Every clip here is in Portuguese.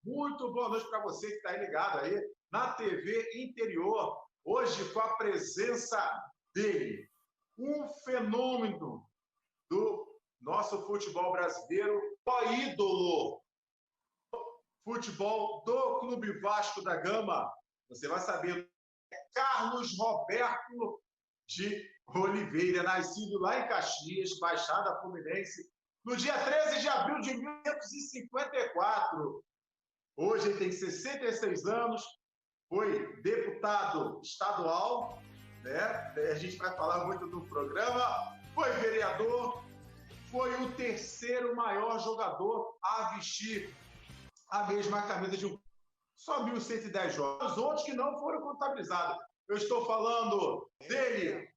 Muito boa noite para você que está aí ligado aí na TV Interior. Hoje com a presença dele, um fenômeno do nosso futebol brasileiro, o ídolo futebol do Clube Vasco da Gama. Você vai saber, Carlos Roberto de Oliveira, nascido lá em Caxias, Baixada Fluminense, no dia 13 de abril de 1954. Hoje ele tem 66 anos, foi deputado estadual, né? A gente vai falar muito do programa, foi vereador, foi o terceiro maior jogador a vestir a mesma camisa de um... Só 1.110 jogos, outros que não foram contabilizados. Eu estou falando dele,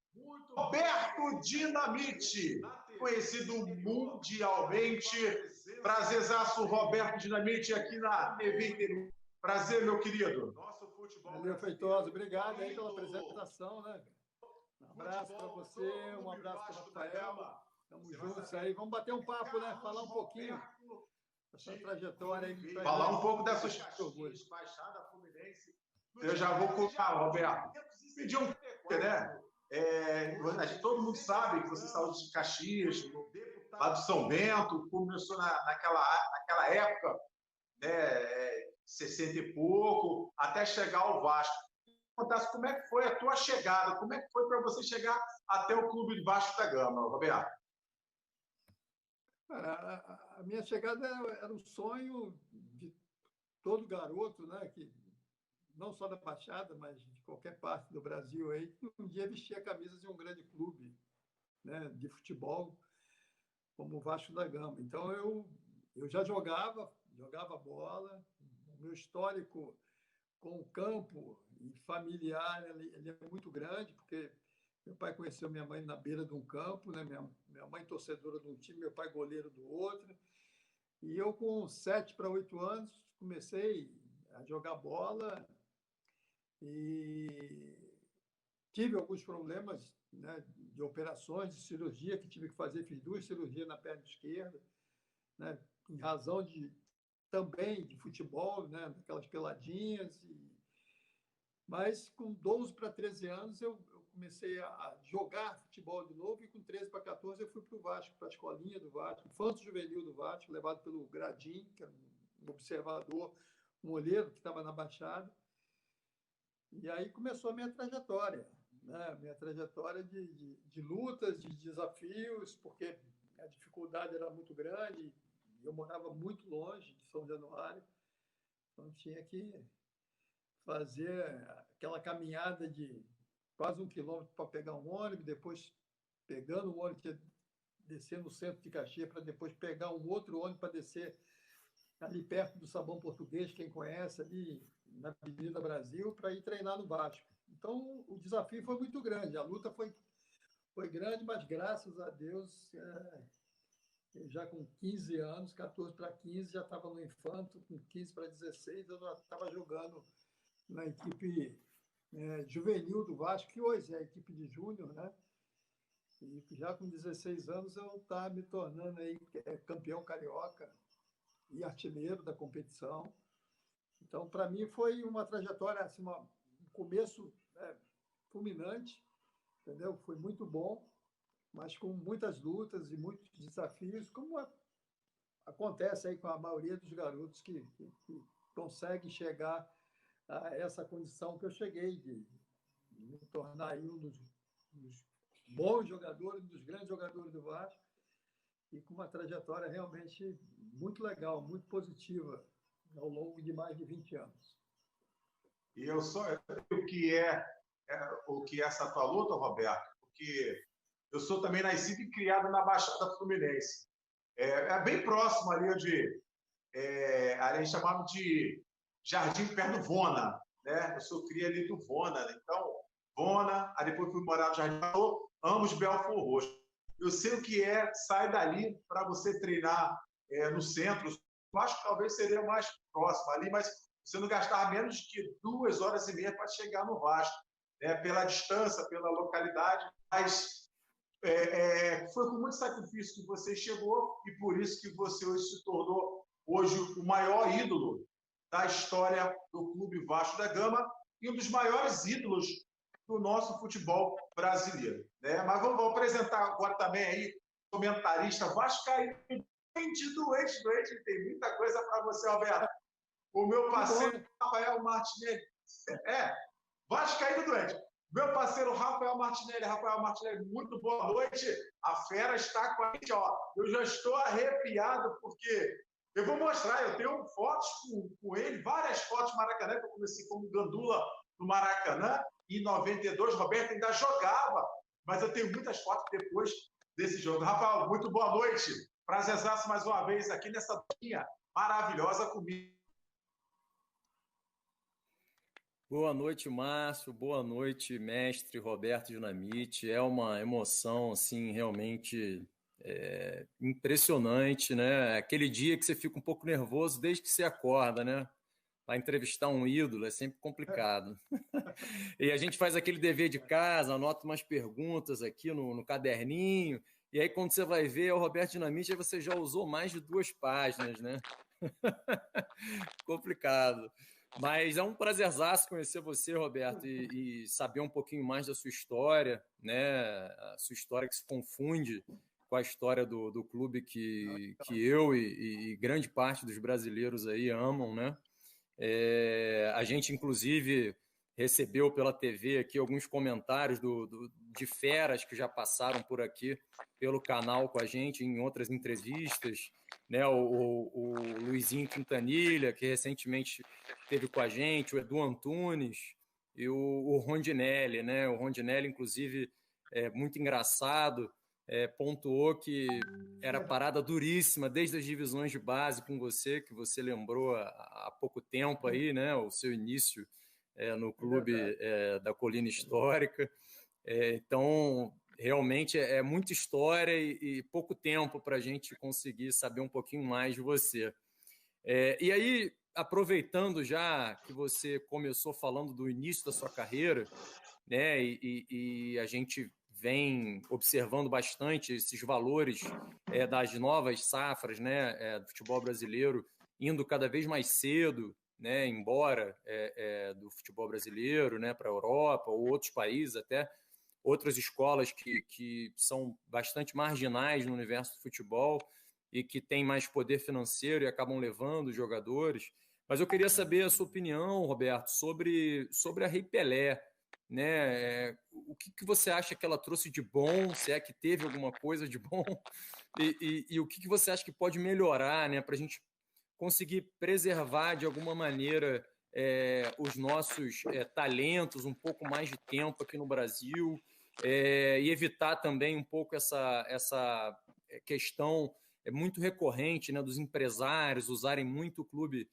Roberto Dinamite, conhecido mundialmente. Prazerzaço, Roberto Dinamite, aqui na TV Interior. Prazer, meu querido. Valeu, Feitosa. Obrigado aí pela apresentação, né? Um abraço para você, um abraço para o Rafael. Estamos juntos aí. Vamos bater um papo, né? Falar um pouquinho dessa trajetória aí. Falar um pouco dessas Caxias, Baixada Fluminense. Eu já vou colocar, Roberto. Pedir um pouco, né? Todo mundo sabe que você saiu de Caxias, lá de São Bento, começou naquela época, né, 60 e pouco, até chegar ao Vasco. Como é que foi a tua chegada? Como é que foi para você chegar até o Clube de Vasco da Gama, Roberto? A minha chegada era um sonho de todo garoto, né, que não só da Baixada, mas de qualquer parte do Brasil aí, que um dia vestia a camisa de um grande clube, né, de futebol, como o Vasco da Gama. Então eu já jogava bola. O meu histórico com o campo e familiar ele é muito grande, porque meu pai conheceu minha mãe na beira de um campo, né? Minha mãe torcedora de um time, meu pai goleiro do outro. E eu, com 7 para 8 anos, comecei a jogar bola e tive alguns problemas, né, de operações, de cirurgia que tive que fazer. Fiz 2 cirurgias na perna esquerda, né, em razão também de futebol, né, daquelas peladinhas. Mas com 12 para 13 anos eu comecei a jogar futebol de novo, e com 13 para 14 eu fui para o Vasco, para a escolinha do Vasco, infanto juvenil do Vasco, levado pelo Gradim, que era um observador, um olheiro que estava na Baixada. E aí começou a minha trajetória, né? Minha trajetória de lutas, de desafios, porque a dificuldade era muito grande, eu morava muito longe de São Januário, então tinha que fazer aquela caminhada de quase 1 quilômetro para pegar um ônibus, depois pegando o ônibus, descer no centro de Caxias, para depois pegar um outro ônibus para descer ali perto do Sabão Português, quem conhece, ali na Avenida Brasil, para ir treinar no Vasco. Então, o desafio foi muito grande, a luta foi grande, mas graças a Deus, eu já com 15 anos, 14 para 15, já estava no infanto, com 15 para 16, eu já estava jogando na equipe juvenil do Vasco, que hoje é a equipe de júnior, né? E já com 16 anos eu estava me tornando aí campeão carioca e artilheiro da competição. Então, para mim, foi uma trajetória, assim, um começo fulminante, entendeu? Foi muito bom, mas com muitas lutas e muitos desafios, como acontece aí com a maioria dos garotos que conseguem chegar a essa condição que eu cheguei, de me tornar aí um dos bons jogadores, dos grandes jogadores do Vasco, e com uma trajetória realmente muito legal, muito positiva, ao longo de mais de 20 anos. E eu sei o que essa tua luta, Roberto, porque eu sou também nascido e criado na Baixada Fluminense. É bem próximo ali a gente chamava de Jardim Perto do Vona, né? Eu sou cria ali do Vona, né? Então, Vona, aí depois fui morar no Jardim, ambos Belfort Roxo. Eu sei o que sair dali para você treinar no centro. Eu acho que talvez seria mais próximo ali, mas você não gastar menos de 2 horas e meia para chegar no Vasco, né? Pela distância, pela localidade, mas foi com muito sacrifício que você chegou, e por isso que você hoje se tornou hoje o maior ídolo da história do Clube Vasco da Gama e um dos maiores ídolos do nosso futebol brasileiro, né? Mas vamos apresentar agora também aí comentarista vascaíno, doente, tem muita coisa para você, Alberto. O meu parceiro Rafael Martinelli, vascaíno doente. Meu parceiro Rafael Martinelli, muito boa noite. A fera está com a gente, ó. Eu já estou arrepiado porque eu vou mostrar, eu tenho fotos com ele, várias fotos do Maracanã, que eu comecei como gandula no Maracanã, e em 92, Roberto ainda jogava, mas eu tenho muitas fotos depois desse jogo. Rafael, muito boa noite. Prazerzaço mais uma vez aqui nessa linha maravilhosa comigo. Boa noite, Márcio. Boa noite, mestre Roberto Dinamite. É uma emoção, assim, realmente impressionante, né? Aquele dia que você fica um pouco nervoso desde que você acorda, né? Para entrevistar um ídolo é sempre complicado. E a gente faz aquele dever de casa, anota umas perguntas aqui no caderninho, e aí quando você vai ver, é o Roberto Dinamite, aí você já usou mais de 2 páginas, né? Complicado. Mas é um prazerzaço conhecer você, Roberto, e saber um pouquinho mais da sua história, né? A sua história que se confunde com a história do clube que eu e grande parte dos brasileiros aí amam, né? A gente, inclusive, recebeu pela TV aqui alguns comentários de feras que já passaram por aqui pelo canal com a gente em outras entrevistas, né? O Luizinho Quintanilha, que recentemente esteve com a gente, o Edu Antunes e o Rondinelli, né? O Rondinelli, inclusive, é muito engraçado, pontuou que era parada duríssima desde as divisões de base com você, que você lembrou há pouco tempo aí, né? O seu início no clube da Colina Histórica. Então, realmente é muita história e pouco tempo para a gente conseguir saber um pouquinho mais de você. E aí, aproveitando já que você começou falando do início da sua carreira, né? E a gente vem observando bastante esses valores das novas safras, né? Do futebol brasileiro indo cada vez mais cedo, né? Embora do futebol brasileiro, né? Para a Europa ou outros países até, outras escolas que são bastante marginais no universo do futebol e que têm mais poder financeiro e acabam levando os jogadores. Mas eu queria saber a sua opinião, Roberto, sobre a Rei Pelé, né? O que você acha que ela trouxe de bom, se é que teve alguma coisa de bom, e o que você acha que pode melhorar, né? Para a gente conseguir preservar de alguma maneira os nossos talentos, um pouco mais de tempo aqui no Brasil, e evitar também um pouco essa questão muito recorrente, né, dos empresários usarem muito o clube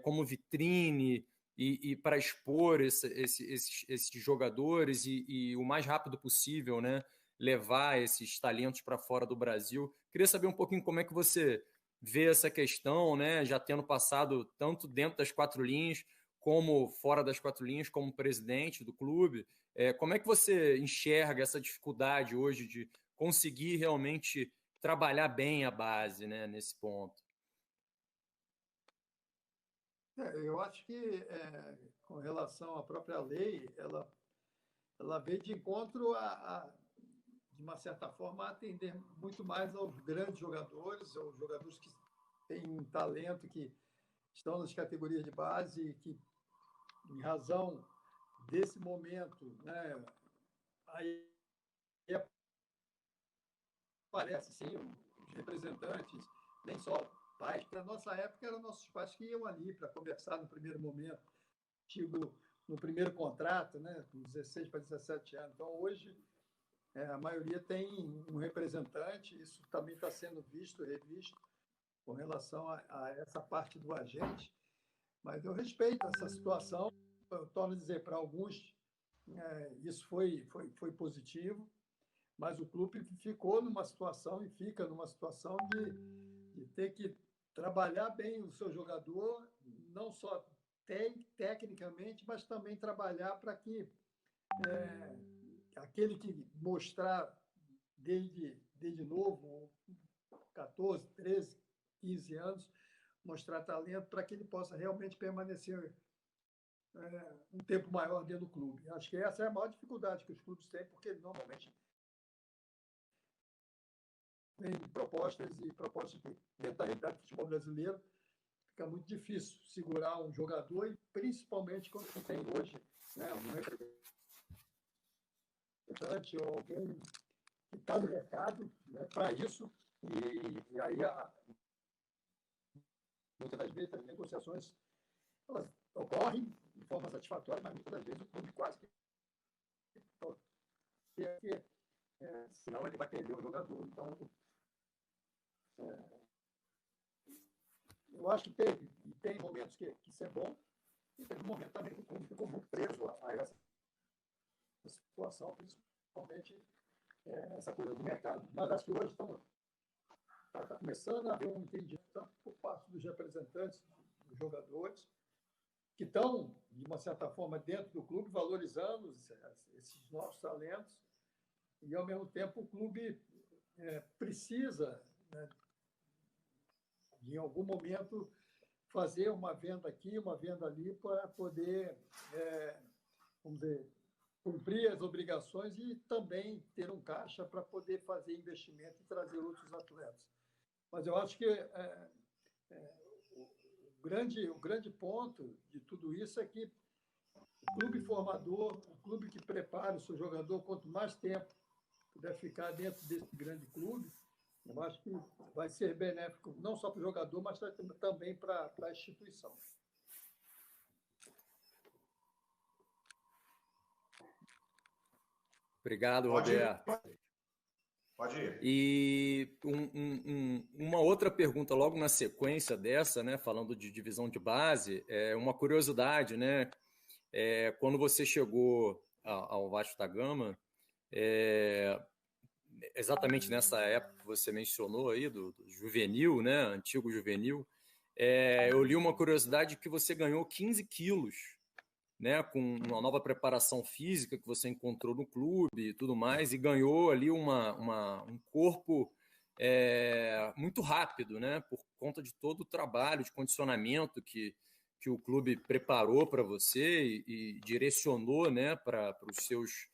como vitrine e para expor esses jogadores e o mais rápido possível, né, levar esses talentos para fora do Brasil. Queria saber um pouquinho como é que você vê essa questão, né, já tendo passado tanto dentro das 4 linhas como fora das 4 linhas, como presidente do clube. Como é que você enxerga essa dificuldade hoje de conseguir realmente trabalhar bem a base, né, nesse ponto? Eu acho que, com relação à própria lei, ela veio de encontro de uma certa forma, a atender muito mais aos grandes jogadores, aos jogadores que têm um talento, que estão nas categorias de base e que, em razão desse momento, né, aí aparece sim os representantes, nem só pais. Na nossa época, eram nossos pais que iam ali para conversar no primeiro momento, tipo, no primeiro contrato, né, com 16 para 17 anos. Então, hoje, a maioria tem um representante, isso também está sendo visto, revisto, com relação a essa parte do agente. Mas eu respeito essa situação. Eu torno a dizer, para alguns, isso foi positivo, mas o clube ficou numa situação e fica numa situação de ter que trabalhar bem o seu jogador, não só tecnicamente, mas também trabalhar para que aquele que mostrar desde novo, 14, 13, 15 anos, mostrar talento para que ele possa realmente permanecer um tempo maior dentro do clube. Acho que essa é a maior dificuldade que os clubes têm, porque normalmente tem propostas que, dentro da realidade do futebol brasileiro, fica muito difícil segurar um jogador, e principalmente quando tem hoje, né, um representante ou alguém que está no mercado, né, para isso, e aí muitas das vezes as negociações elas ocorrem de forma satisfatória, mas muitas das vezes o clube quase que senão ele vai perder o jogador. Então, eu acho que tem momentos que isso é bom, e tem momentos também que o clube ficou muito preso a essa situação, principalmente essa coisa do mercado. Mas acho que hoje está começando a haver um entendimento tanto por parte dos representantes, dos jogadores, que estão, de uma certa forma, dentro do clube, valorizando esses novos talentos, e, ao mesmo tempo, o clube precisa, né, de, em algum momento, fazer uma venda aqui, uma venda ali, para poder, vamos dizer, cumprir as obrigações e também ter um caixa para poder fazer investimento e trazer outros atletas. Mas eu acho que o grande ponto de tudo isso é que o clube formador, o clube que prepara o seu jogador, quanto mais tempo puder ficar dentro desse grande clube, eu acho que vai ser benéfico não só para o jogador, mas também para a instituição. Obrigado, Roberto. Pode ir. E uma outra pergunta logo na sequência dessa, né, falando de divisão de base, uma curiosidade, né? Quando você chegou ao Vasco da Gama, exatamente nessa época que você mencionou aí, do juvenil, né, antigo juvenil, eu li uma curiosidade que você ganhou 15 quilos, né, com uma nova preparação física que você encontrou no clube e tudo mais, e ganhou ali um corpo muito rápido, né, por conta de todo o trabalho de condicionamento que o clube preparou para você e direcionou, né, para os seus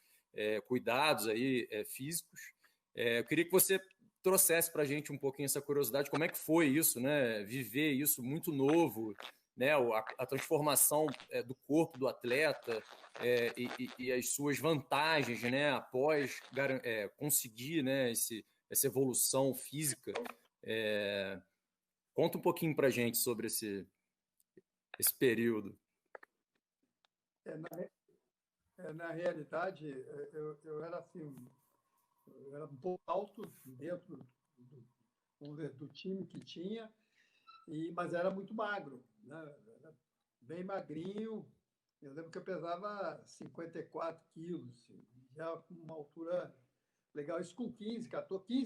cuidados aí, físicos. Eu queria que você trouxesse para a gente um pouquinho essa curiosidade, como é que foi isso, né, viver isso muito novo, né, a transformação do corpo do atleta e as suas vantagens, né, após conseguir, né, essa evolução física. Conta um pouquinho para a gente sobre esse período. Na realidade, eu era assim, eu era um pouco alto dentro do time que tinha, mas era muito magro, né? Era bem magrinho. Eu lembro que eu pesava 54 quilos, já com uma altura legal, isso com 15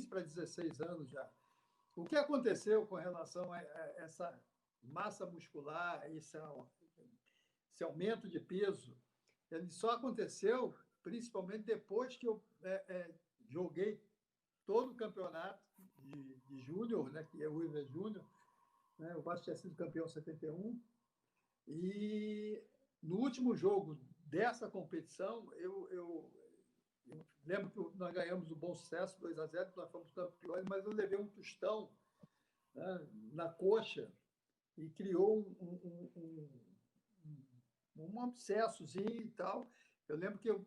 para 16 anos já. O que aconteceu com relação a essa massa muscular, esse aumento de peso, ele só aconteceu principalmente depois que eu joguei todo o campeonato de júnior, né, que é o Iver Júnior, né, o Vasco tinha sido campeão em 71, e no último jogo dessa competição, eu lembro que nós ganhamos o Bom Sucesso, 2-0, nós fomos campeões, mas eu levei um tostão, né, na coxa e criou um abscessozinho e tal. Eu lembro que eu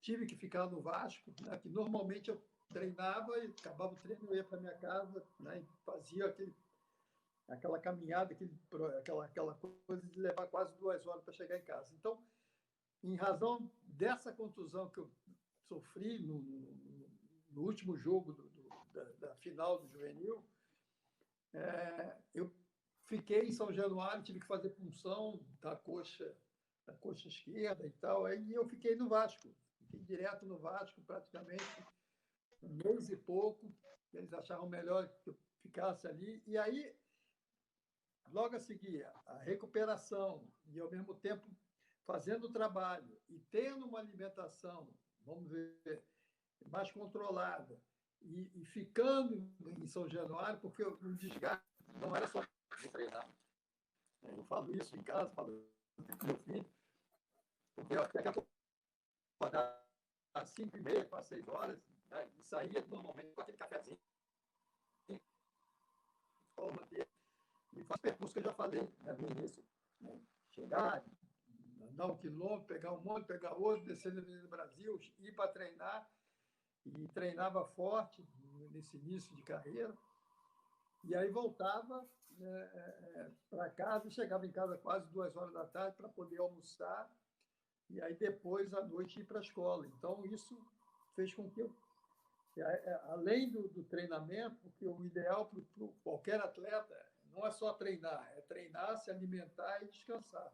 tive que ficar no Vasco, né, que normalmente eu treinava e acabava o treino, eu ia para minha casa, né, e fazia aquela caminhada, aquela coisa de levar quase 2 horas para chegar em casa. Então, em razão dessa contusão que eu sofri no último jogo da final do juvenil, eu fiquei em São Januário, tive que fazer punção da coxa esquerda e tal, aí eu fiquei no Vasco, fiquei direto no Vasco praticamente um mês e pouco, eles acharam melhor que eu ficasse ali, e aí logo a seguir a recuperação e ao mesmo tempo fazendo o trabalho e tendo uma alimentação, vamos ver, mais controlada, e ficando em São Januário, porque o desgaste não era só de treinar. Eu falo isso em casa, falo com meu filho, porque eu até acordar às 5h30, às 6 horas, né, e saía normalmente com aquele cafezinho, e faz percurso que eu já falei, né, no início, né, chegar, andar 1 quilômetro, pegar um monte, pegar outro, descer no Avenida Brasil, ir para treinar, e treinava forte nesse início de carreira, e aí voltava para casa, chegava em casa quase 2 horas da tarde para poder almoçar, e aí depois, à noite, ir para a escola. Então, isso fez com que eu, além do treinamento, porque o ideal para qualquer atleta não é só treinar, é treinar, se alimentar e descansar.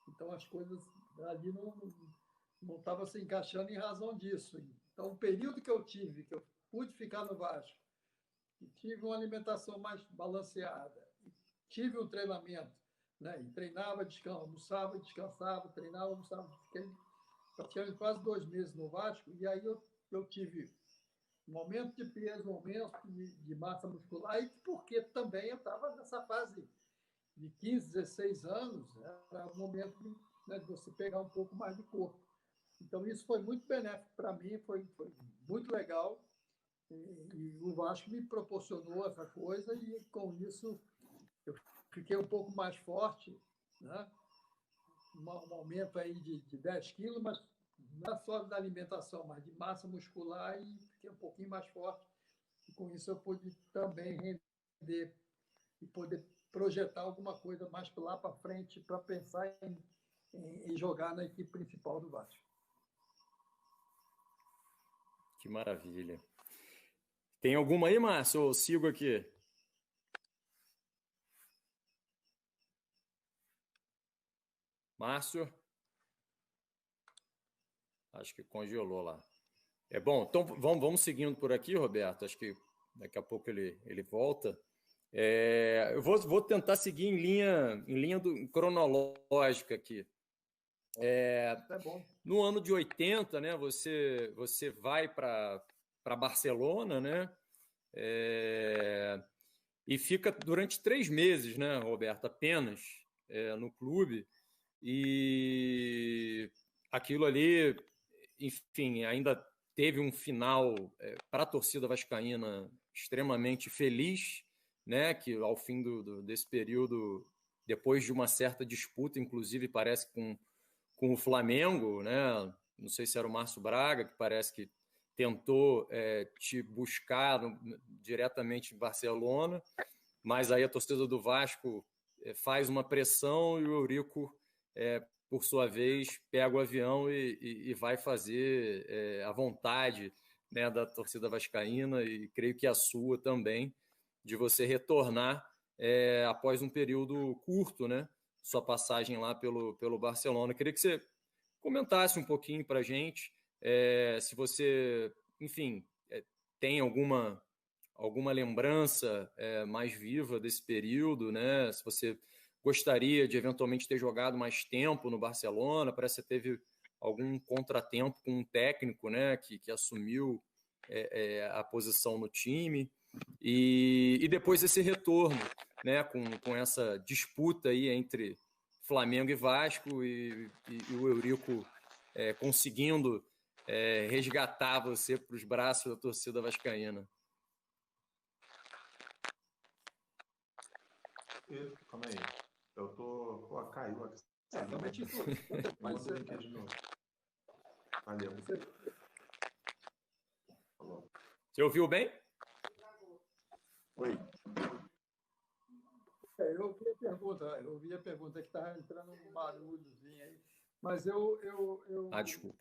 Então, as coisas ali não estavam se encaixando em razão disso. Então, o período que eu tive, que eu pude ficar no Vasco, e tive uma alimentação mais balanceada, tive um treinamento, né? E treinava, almoçava, descansava, treinava, almoçava. Fiquei praticamente quase 2 meses no Vasco, e aí eu tive um aumento de peso, um aumento de massa muscular, e porque também eu estava nessa fase de 15, 16 anos, era o momento de, né, de você pegar um pouco mais de corpo. Então, isso foi muito benéfico para mim, foi muito legal, e o Vasco me proporcionou essa coisa, e com isso eu fiquei um pouco mais forte, né? Um aumento aí de 10 quilos, mas não é só da alimentação, mas de massa muscular, e fiquei um pouquinho mais forte. E com isso eu pude também render e poder projetar alguma coisa mais lá para frente, para pensar em jogar na equipe principal do Vasco. Que maravilha. Tem alguma aí, Márcio? Eu sigo aqui. Márcio? Acho que congelou lá. É bom, então vamos seguindo por aqui, Roberto. Acho que daqui a pouco ele volta. Eu vou tentar seguir em linha cronológica aqui. É bom. No ano de 80, né, você vai para Barcelona, né? E fica durante 3 meses, né, Roberto, apenas no clube. E aquilo ali, enfim, ainda teve um final para a torcida vascaína extremamente feliz, né? Que ao fim desse período, depois de uma certa disputa, inclusive parece com o Flamengo, né? Não sei se era o Márcio Braga, que parece que tentou te buscar diretamente em Barcelona, mas aí a torcida do Vasco faz uma pressão e o Eurico, por sua vez, pega o avião e vai fazer a vontade, né, da torcida vascaína, e creio que a sua também, de você retornar após um período curto, né, sua passagem lá pelo Barcelona. Queria que você comentasse um pouquinho para a gente, se você, enfim, tem alguma lembrança mais viva desse período, né? Se você gostaria de eventualmente ter jogado mais tempo no Barcelona, parece que você teve algum contratempo com um técnico, né, que assumiu a posição no time, e depois esse retorno, né, com essa disputa aí entre Flamengo e Vasco, e o Eurico conseguindo resgatar você para os braços da torcida vascaína. Calma aí. Eu tô. Pô, caiu aqui. Realmente isso. Mas Manda o link de novo. Valeu. Você ouviu bem? Oi. Eu ouvi a pergunta que estava entrando um barulhozinho aí. Mas Desculpa.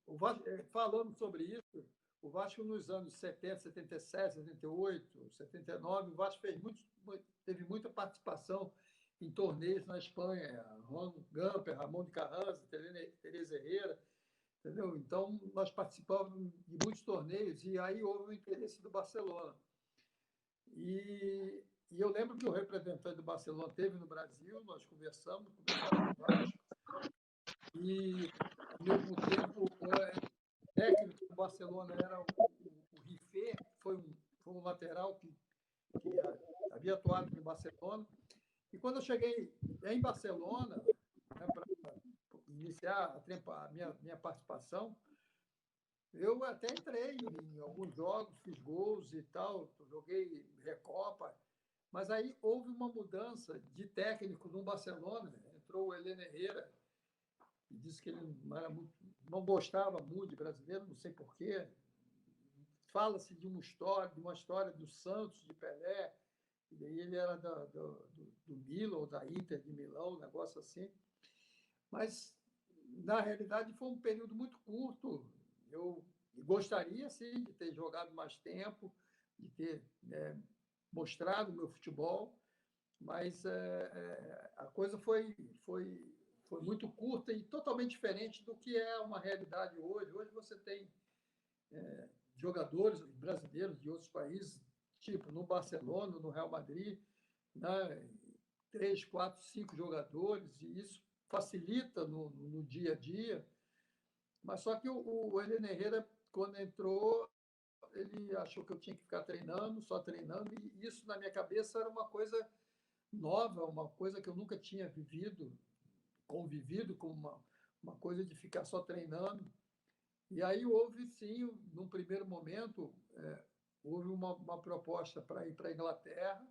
O Vasco, falando sobre isso, o Vasco nos anos 70, 77, 78, 79, o Vasco teve muita participação em torneios na Espanha, Ron Gamper, Ramon de Carranza, Teresa Herrera, entendeu? Então, nós participávamos de muitos torneios, e aí houve o interesse do Barcelona. E eu lembro que o representante do Barcelona esteve no Brasil, nós conversamos com o Vasco, e, ao mesmo tempo, o técnico do Barcelona era o Rifé, foi um lateral que havia atuado em Barcelona. E quando eu cheguei em Barcelona, né, para iniciar a minha participação, eu até entrei em alguns jogos, fiz gols e tal, joguei Recopa, mas aí houve uma mudança de técnico no Barcelona. Entrou o Heleno Herrera e disse que ele não gostava muito de brasileiro, não sei porquê. Fala-se de uma história do Santos, de Pelé, e daí ele era do Milan, ou da Inter de Milão, um negócio assim. Mas, na realidade, foi um período muito curto. Eu gostaria, sim, de ter jogado mais tempo, de ter mostrado o meu futebol, mas a coisa foi muito curta e totalmente diferente do que é uma realidade hoje. Hoje você tem jogadores brasileiros de outros países, tipo no Barcelona, no Real Madrid, né? 3, 4, 5 jogadores, e isso facilita no dia a dia. Mas só que o Heleno Herrera, quando entrou, ele achou que eu tinha que ficar treinando, só treinando, e isso na minha cabeça era uma coisa nova, uma coisa que eu nunca tinha convivido com uma coisa de ficar só treinando. E aí houve, sim, num primeiro momento, houve uma proposta para ir para a Inglaterra,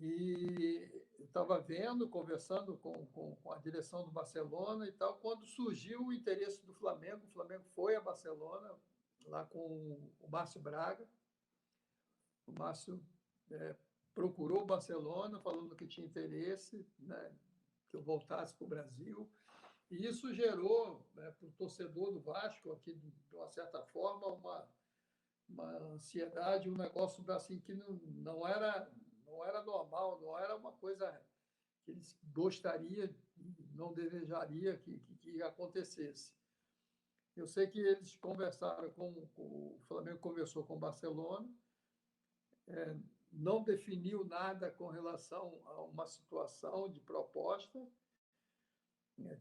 e eu estava vendo, conversando com a direção do Barcelona e tal, quando surgiu o interesse do Flamengo. O Flamengo foi a Barcelona, lá com o Márcio Braga. O Márcio procurou o Barcelona, falando que tinha interesse, né, que eu voltasse para o Brasil. E isso gerou, né, para o torcedor do Vasco, aqui, de uma certa forma, uma ansiedade, um negócio assim, que não era normal, não era uma coisa que eles gostariam, não desejaria que acontecesse. Eu sei que eles conversaram o Flamengo conversou com o Barcelona, não definiu nada com relação a uma situação de proposta,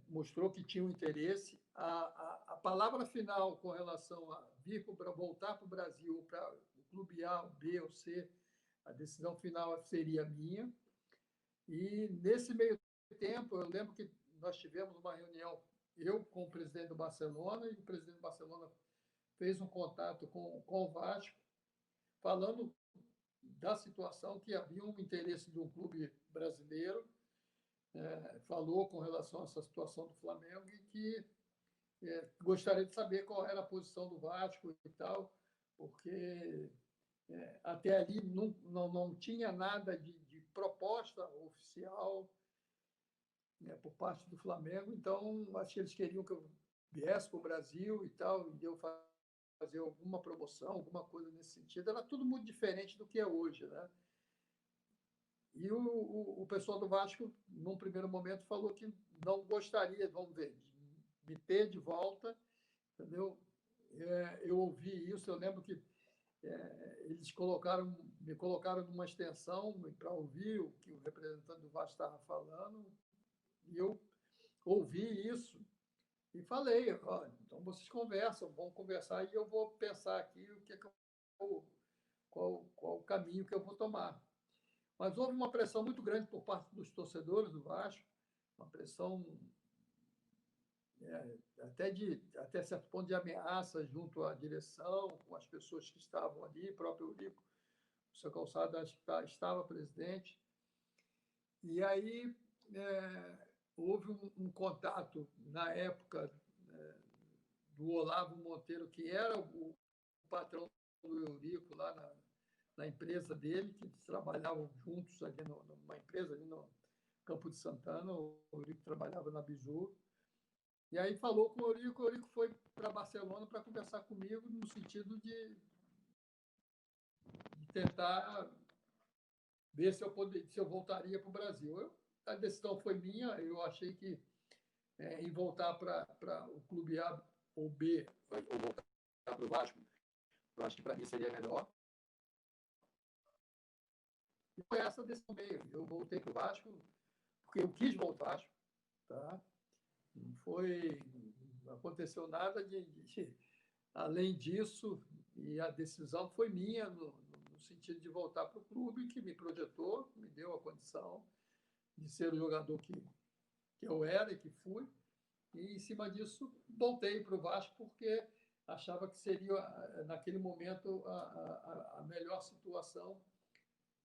mostrou que tinha um interesse. A palavra final com relação a voltar para o Brasil, para o clube A, o B ou C, a decisão final seria minha. E, nesse meio tempo, eu lembro que nós tivemos uma reunião, eu com o presidente do Barcelona, e o presidente do Barcelona fez um contato com o Vasco, falando da situação, que havia um interesse de um clube brasileiro, falou com relação a essa situação do Flamengo e que gostaria de saber qual era a posição do Vasco e tal, porque até ali não tinha nada de proposta oficial, por parte do Flamengo. Então, acho que eles queriam que eu viesse para o Brasil e tal, e eu fazer alguma promoção, alguma coisa nesse sentido. Era tudo muito diferente do que é hoje, né? E o pessoal do Vasco, num primeiro momento, falou que não gostaria, vamos ver, de me ter de volta, entendeu? Eu ouvi isso, eu lembro que eles me colocaram numa extensão para ouvir o que o representante do Vasco estava falando, e eu ouvi isso e falei: então vocês conversam, vão conversar, e eu vou pensar aqui qual o caminho que eu vou tomar. Mas houve uma pressão muito grande por parte dos torcedores do Vasco, uma pressão até certo ponto de ameaça junto à direção, com as pessoas que estavam ali, próprio Eurico, o seu Calçado, acho que estava presidente. E aí houve um contato, na época, do Olavo Monteiro, que era o patrão do Eurico lá na empresa dele, que eles trabalhavam juntos ali numa empresa ali no Campo de Santana. O Eurico trabalhava na Biju. E aí falou com o Eurico foi para Barcelona para conversar comigo, no sentido de tentar ver se eu voltaria para o Brasil. A decisão foi minha, eu achei que em voltar para o clube A ou B, ou voltar para o Vasco, eu acho que para mim seria melhor. E foi essa decisão meio. Eu voltei para o Vasco porque eu quis voltar para o Vasco, tá? Não aconteceu nada além disso, e a decisão foi minha no no sentido de voltar para o clube, que me projetou, me deu a condição de ser o jogador que eu era e que fui. E, em cima disso, voltei para o Vasco porque achava que seria, naquele momento, a melhor situação.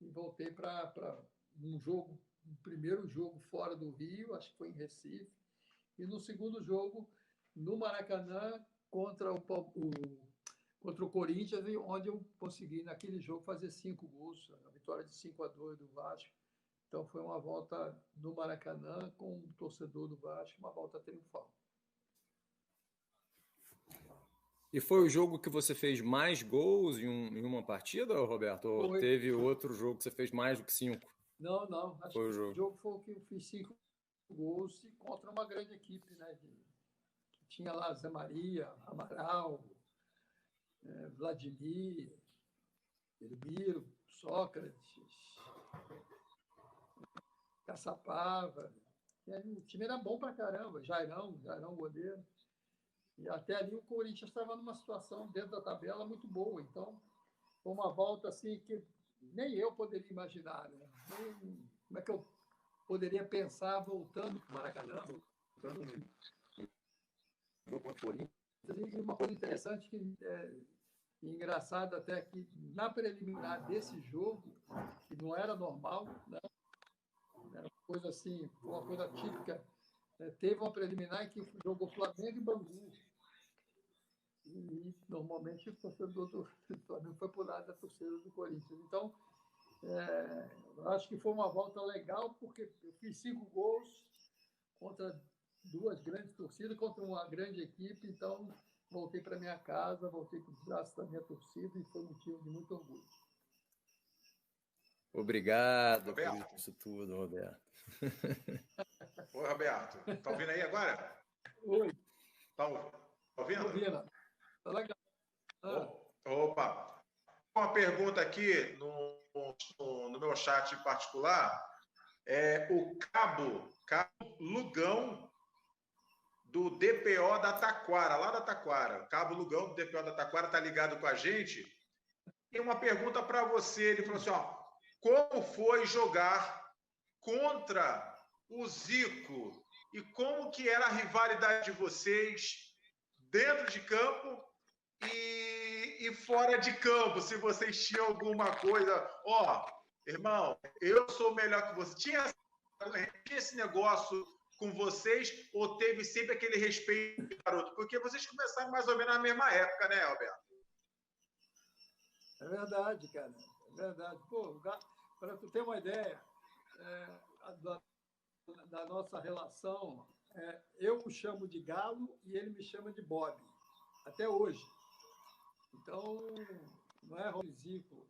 E voltei para um primeiro jogo fora do Rio, acho que foi em Recife, e no segundo jogo, no Maracanã, contra o Corinthians, onde eu consegui, naquele jogo, fazer 5 gols, a vitória de 5-2 do Vasco. Então, foi uma volta no Maracanã com o torcedor do Vasco, uma volta triunfal. E foi o jogo que você fez mais gols em uma partida, Roberto? Ou teve outro jogo que você fez mais do que 5? Não. Acho que o jogo foi o que eu fiz 5 gols contra uma grande equipe, né? Que tinha lá Zé Maria, Amaral, Vladimir, Elmiro, Sócrates, Caçapava. O time era bom pra caramba. Jairão, goleiro. E até ali o Corinthians estava numa situação dentro da tabela muito boa. Então, foi uma volta assim que nem eu poderia imaginar, né? Como é que eu poderia pensar voltando para o Maracanã, voltando no Corinthians? E uma coisa interessante engraçada até que na preliminar desse jogo, que não era normal, né? Era uma coisa assim, uma coisa típica. Teve uma preliminar em que jogou Flamengo e Bangu. E normalmente o torcedor do Flamengo foi por lado da torcida do Corinthians. Então, eu acho que foi uma volta legal, porque eu fiz 5 gols contra 2 grandes torcidas, contra uma grande equipe. Então, voltei para minha casa, voltei para os braços da minha torcida e foi motivo de muito orgulho. Obrigado, Roberto, por isso tudo, Roberto. Oi, Roberto. Tá ouvindo aí agora? Oi. Tá ouvindo? Tô ouvindo. Tá legal. Opa. Uma pergunta aqui no meu chat particular. O Cabo Lugão do DPO da Taquara, lá da Taquara. Cabo Lugão do DPO da Taquara está ligado com a gente. Tem uma pergunta para você. Ele falou assim, como foi jogar contra o Zico e como que era a rivalidade de vocês dentro de campo e fora de campo, se vocês tinham alguma coisa, irmão, eu sou melhor que você. Tinha esse negócio com vocês ou teve sempre aquele respeito, garoto? Porque vocês começaram mais ou menos na mesma época, né, Alberto? É verdade, cara. É verdade. Pô, para tu ter uma ideia da nossa relação, eu o chamo de Galo e ele me chama de Bob, até hoje. Então, não é Zico,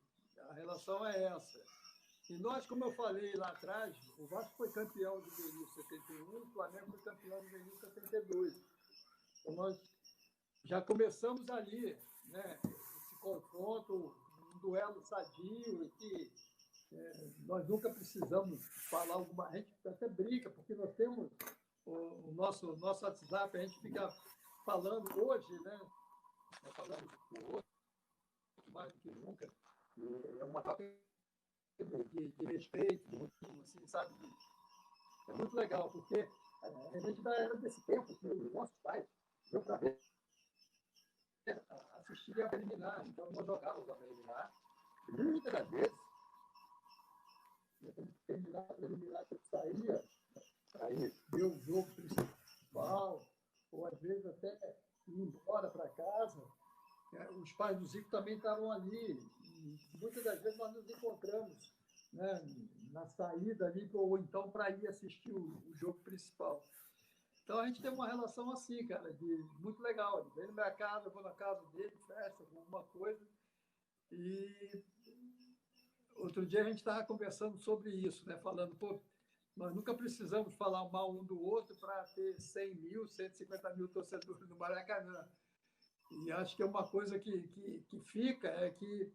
a relação é essa. E nós, como eu falei lá atrás, o Vasco foi campeão de juvenil 71, o Flamengo foi campeão de juvenil 72. Então, nós já começamos ali, né, esse confronto, um duelo sadio, e que nós nunca precisamos falar alguma... A gente até brinca, porque nós temos o nosso WhatsApp, a gente fica falando hoje, né? Nós falamos hoje, mais do que nunca. É uma troca de respeito, assim, sabe? É muito legal, porque a gente ainda era desse tempo que os nossos pais iam para ver, assistir a preliminar. Então, nós jogávamos a preliminar. Muitas das vezes, terminar a preliminar, que eu saía, aí ver o jogo principal, ou às vezes até ir embora para casa. Os pais do Zico também estavam ali. E muitas das vezes nós nos encontramos, né, na saída ali, ou então para ir assistir o jogo principal. Então a gente tem uma relação assim, cara, muito legal. Ele vem na minha casa, eu vou na casa dele, festa, alguma coisa. E outro dia a gente estava conversando sobre isso, né, falando, nós nunca precisamos falar mal um do outro para ter 100 mil, 150 mil torcedores no Maracanã. E acho que é uma coisa que fica, é que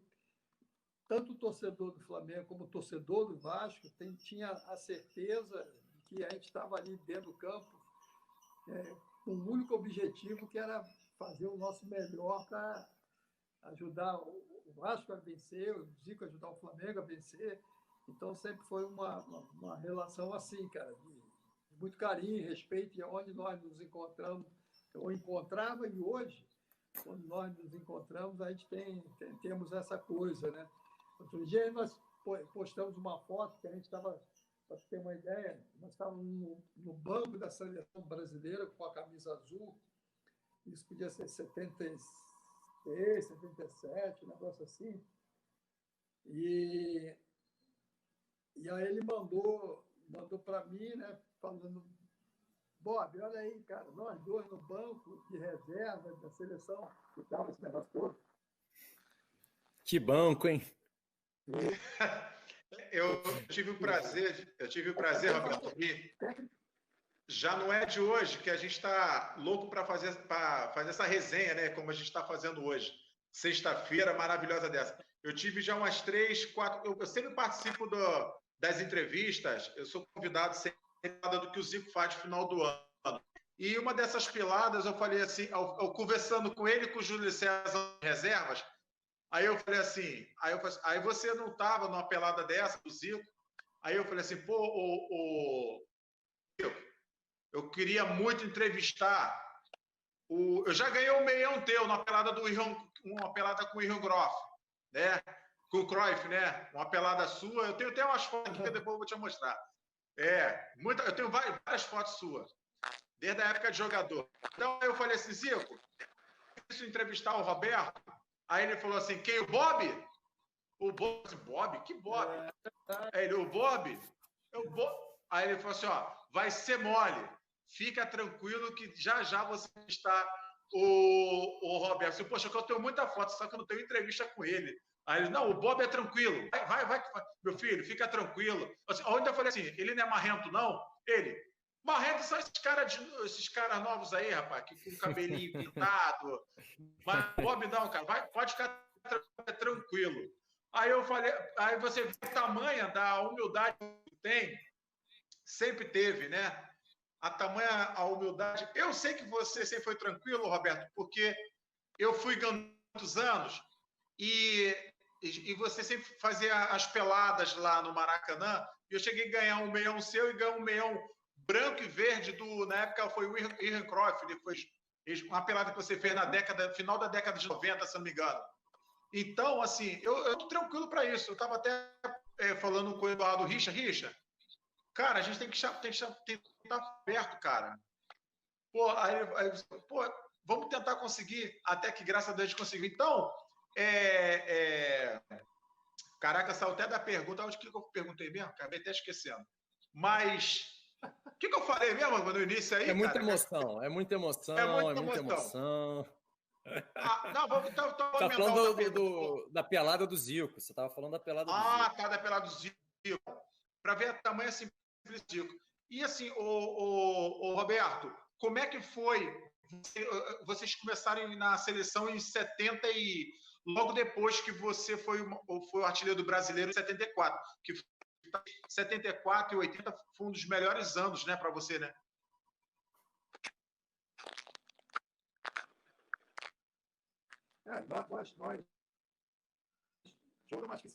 tanto o torcedor do Flamengo como o torcedor do Vasco tinha a certeza de que a gente estava ali dentro do campo com um único objetivo, que era fazer o nosso melhor para ajudar o Vasco a vencer, o Zico ajudar o Flamengo a vencer. Então, sempre foi uma relação assim, cara, de muito carinho, respeito, e onde nós nos encontramos, eu encontrava, e hoje, quando nós nos encontramos, a gente temos essa coisa, né? Outro dia nós postamos uma foto que a gente estava, para ter uma ideia, nós estávamos no banco da seleção brasileira com a camisa azul, isso podia ser 76, 77, um negócio assim, e aí ele mandou para mim, né, falando: Bob, olha aí, cara, nós dois no banco de reserva da seleção, e tal, esse negócio todo. Que banco, hein? Eu tive o prazer, Roberto, e já não é de hoje que a gente está louco para fazer essa resenha, né? Como a gente está fazendo hoje. Sexta-feira maravilhosa dessa. Eu tive já umas 3, 4. Eu sempre participo das entrevistas, eu sou convidado sempre do que o Zico faz no final do ano. E uma dessas piladas, eu falei assim, eu conversando com ele e com o Júlio César reservas, aí eu falei assim, aí você não estava numa pelada dessa, do Zico, aí eu falei assim, pô, eu queria muito entrevistar eu já ganhei um meião teu na pelada uma pelada com o Johan Groff, né? Com o Cruyff, né? Uma pelada sua. Eu tenho até umas fotos aqui que depois eu vou te mostrar. Eu tenho várias fotos suas, desde a época de jogador. Então eu falei assim, Zico, preciso entrevistar o Roberto. Aí ele falou assim, quem? O Bob? O Bob? Bob? Que Bob? Aí ele, o Bob? Aí ele falou assim, ó, vai ser mole. Fica tranquilo que já você está o Roberto. Assim, poxa, eu tenho muita foto, só que eu não tenho entrevista com ele. Aí ele, não, o Bob é tranquilo. Vai, meu filho, fica tranquilo. Assim, onde eu falei assim, ele não é marrento, não? Ele, marrento são esses caras novos aí, rapaz, que com o cabelinho pintado. Mas Bob não, cara, pode ficar tranquilo. Aí eu falei, aí você vê a tamanha da humildade que tem, sempre teve, né? A humildade. Eu sei que você sempre foi tranquilo, Roberto, porque eu fui ganhando muitos anos e você sempre fazia as peladas lá no Maracanã. E eu cheguei a ganhar um meião seu e ganhar um meião branco e verde na época foi o Johan Cruyff. Ele foi uma pelada que você fez final da década de 90, se não me engano. Então, assim, eu tô tranquilo para isso. Eu estava até falando com o Eduardo Richa, cara, a gente tem que estar perto, cara. Pô, vamos tentar conseguir, até que graças a Deus a gente conseguiu. Então, caraca, saiu até da pergunta, onde que eu perguntei mesmo? Acabei até esquecendo. Mas, o que eu falei mesmo no início aí, é muita emoção. Não, vamos tá falando da pelada do Zico. Você estava falando da pelada do Zico. Tá, da pelada do Zico. Para ver a tamanha assim do Zico. E assim, o Roberto, como é que foi vocês começarem na seleção em 70 e logo depois que você foi o artilheiro do brasileiro em 74, que 74 e 80 foi um dos melhores anos, né, para você, né? Nós jogamos mais que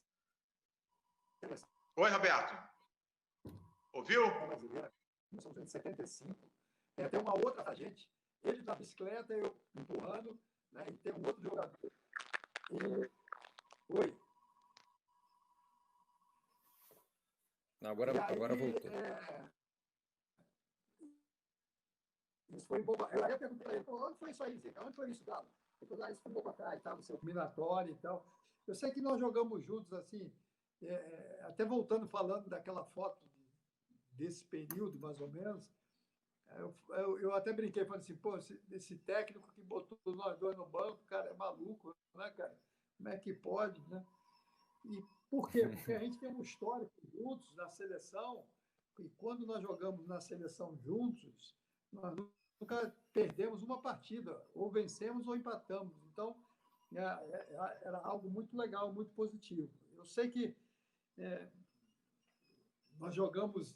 Oi, Roberto. Ouviu? Nós somos em 75. Tem até uma outra da gente. Ele na bicicleta, eu empurrando, né? E tem um outro jogador. Oi. Agora voltou. Isso foi um pouco. Eu aí perguntei para ele, onde foi isso aí, Zica? Onde foi isso, Galo? Isso foi um pouco atrás, estava o seu combinatório e tal. Eu sei que nós jogamos juntos, assim, até voltando, falando daquela foto desse período, mais ou menos, eu até brinquei, falando assim, pô, esse técnico que botou nós dois no banco, cara, é maluco, né, cara? Como é que pode, né? E por quê? Porque a gente tem um histórico juntos na seleção, e quando nós jogamos na seleção juntos, nós nunca perdemos uma partida, ou vencemos ou empatamos. Então, era algo muito legal, muito positivo. Eu sei que nós jogamos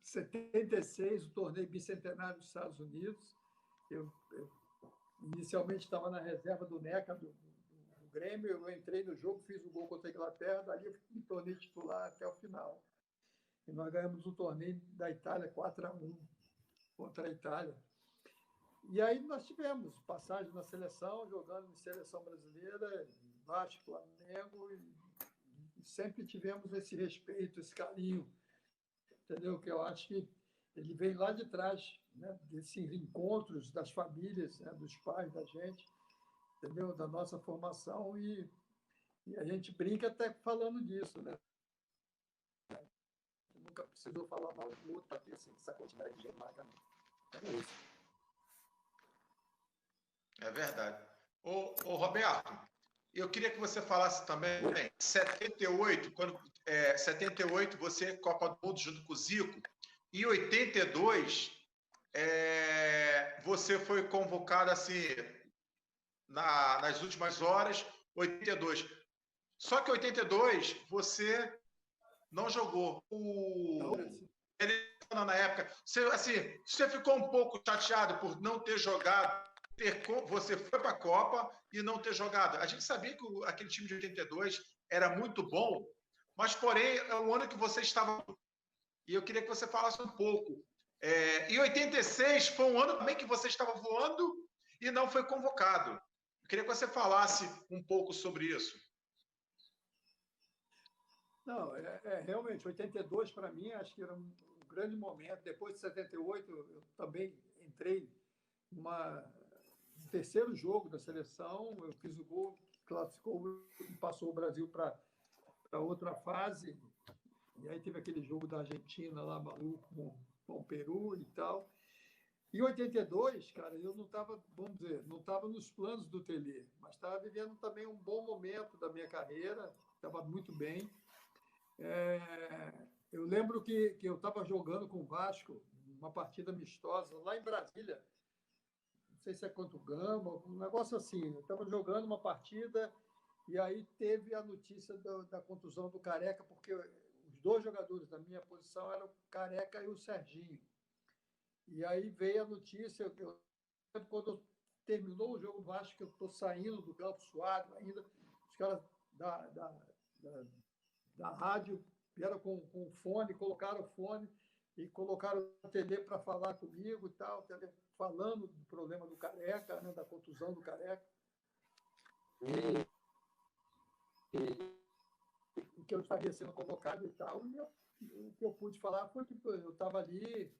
76, o torneio bicentenário dos Estados Unidos. Eu inicialmente estava na reserva do NECA, do Grêmio, eu entrei no jogo, fiz o gol contra a Inglaterra, dali eu me tornei titular até o final. E nós ganhamos o torneio da Itália 4-1 contra a Itália. E aí nós tivemos passagem na seleção, jogando em seleção brasileira, Vasco, Flamengo, e sempre tivemos esse respeito, esse carinho, entendeu? Que eu acho que ele vem lá de trás, né? Desses encontros das famílias, né? Dos pais da gente, entendeu? Da nossa formação, e a gente brinca até falando disso, né? Nunca precisou falar mal do outro para ter essa quantidade de gente marcando. É isso. É verdade. Ô Roberto, eu queria que você falasse também, 78, 78 você Copa do Mundo junto com o Zico, e 82 você foi convocado assim nas últimas horas, 82. Só que 82 você não jogou. Ele na época, você ficou um pouco chateado por não ter jogado. Você foi para a Copa e não ter jogado. A gente sabia que aquele time de 82 era muito bom, mas, porém, é o ano que você estava... E eu queria que você falasse um pouco. E 86 foi um ano também que você estava voando e não foi convocado. Eu queria que você falasse um pouco sobre isso. Não, realmente, 82 para mim, acho que era um grande momento. Depois de 78, eu também entrei no terceiro jogo da seleção, eu fiz o gol, classificou e passou o Brasil para outra fase. E aí teve aquele jogo da Argentina lá, maluco, com o Peru e tal. Em 82, cara, eu não estava, vamos dizer, não estava nos planos do Tele, mas estava vivendo também um bom momento da minha carreira, estava muito bem. Eu lembro que eu estava jogando com o Vasco, uma partida amistosa lá em Brasília, não sei se é contra o Gama, um negócio assim. Eu estava jogando uma partida e aí teve a notícia da contusão do Careca, porque os dois jogadores da minha posição eram o Careca e o Serginho. E aí veio a notícia, quando terminou o jogo do Vasco, que eu estou saindo do campo suado ainda, os caras da rádio vieram com o fone, colocaram o fone e colocaram o TV para falar comigo e tal, falando do problema do Careca, né, da contusão do Careca. E que eu estaria sendo convocado e tal. E o que eu pude falar foi que eu estava ali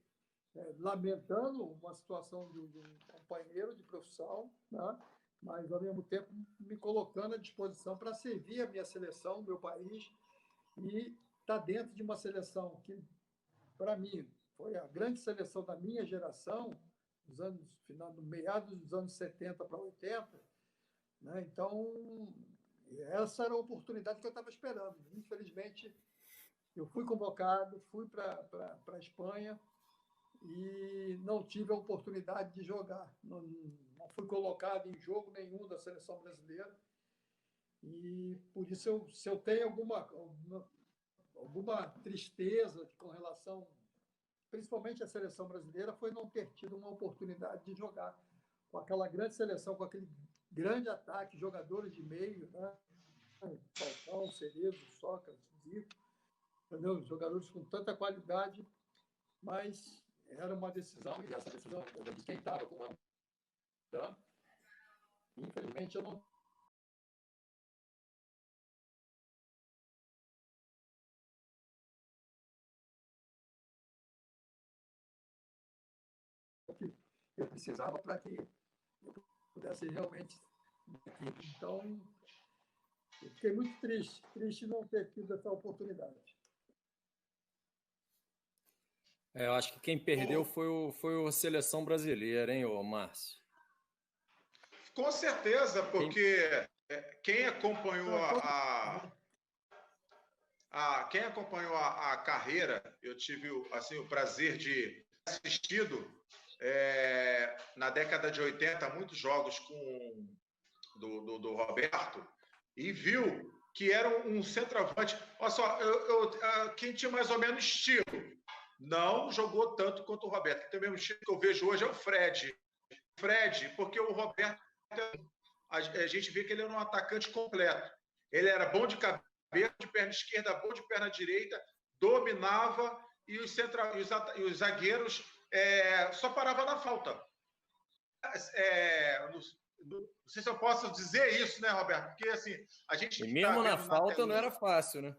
lamentando uma situação de um companheiro de profissão, né, mas, ao mesmo tempo, me colocando à disposição para servir a minha seleção, o meu país, e estar dentro de uma seleção que, para mim, foi a grande seleção da minha geração, no meados dos anos 70 para 80, né? Então, essa era a oportunidade que eu estava esperando. Infelizmente, eu fui convocado, fui para a Espanha e não tive a oportunidade de jogar. Não fui colocado em jogo nenhum da seleção brasileira. E, por isso, se eu tenho alguma tristeza com relação, principalmente à seleção brasileira, foi não ter tido uma oportunidade de jogar com aquela grande seleção, com aquele grande ataque, jogadores de meio, né? Falcão, Cerezo, Sócrates, Zico, entendeu? Jogadores com tanta qualidade, mas era uma decisão, e essa decisão de quem estava comandando, infelizmente eu não que eu precisava para que eu pudesse realmente. Então, eu fiquei muito triste não ter tido essa oportunidade. Eu acho que quem perdeu foi a seleção brasileira, hein, ô Márcio? Com certeza, porque quem acompanhou quem acompanhou a carreira, eu tive assim, o prazer de assistido na década de 80 muitos jogos do Roberto e viu que era um centroavante. Olha só, quem tinha mais ou menos estilo, não jogou tanto quanto o Roberto. Quem tem o mesmo estilo que eu vejo hoje é o Fred. Porque o Roberto a gente vê que ele era um atacante completo. Ele era bom de cabeça, de perna esquerda, bom de perna direita, dominava e os zagueiros só paravam na falta. Não sei se eu posso dizer isso, né, Roberto? Porque assim, a gente. E mesmo na falta não era fácil, né?